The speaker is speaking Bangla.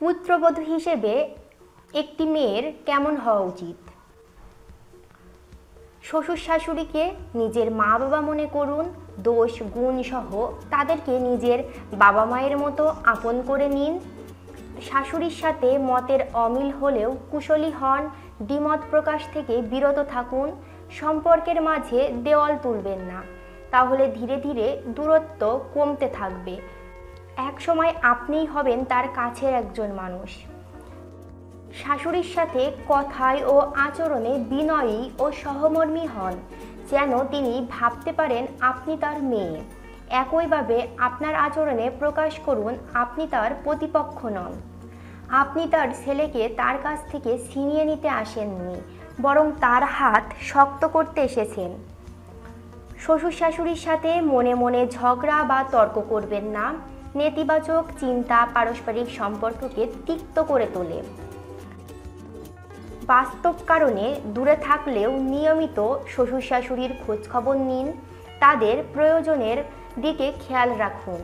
পুত্রবধূ হিসেবে একটি মেয়ের কেমন হওয়া উচিত? শ্বশুর শাশুড়িকে নিজের মা বাবা মনে করুন, দোষ গুণ সহ তাদেরকে নিজের বাবা মায়ের মতো আপন করে নিন। শাশুড়ির সাথে মতের অমিল হলেও কুশলী হন, দ্বিমত প্রকাশ থেকে বিরত থাকুন। সম্পর্কের মাঝে দেওয়াল তুলবেন না, তাহলে ধীরে ধীরে দূরত্ব কমতে থাকবে। একসময় আপনিই হবেন তার কাছের একজন মানুষ। শাশুড়ির সাথে কথায় ও আচরণে বিনয়ী ও সহমর্মী হন, যেন তিনি ভাবতে পারেন আপনি তার মেয়ে। একইভাবে আপনার আচরণে প্রকাশ করুন আপনি তার প্রতিপক্ষ নন। আপনি তার ছেলেকে তার কাছ থেকে ছিনিয়ে নিতে আসেননি, বরং তার হাত শক্ত করতে এসেছেন। শ্বশুর শাশুড়ির সাথে মনে মনে ঝগড়া বা তর্ক করবেন না। নেতিবাচক চিন্তা পারস্পরিক সম্পর্ককে তিক্ত করে তোলে। বাস্তব কারণে দূরে থাকলেও নিয়মিত শ্বশুর শাশুড়ির খোঁজখবর নিন, তাদের প্রয়োজনের দিকে খেয়াল রাখুন।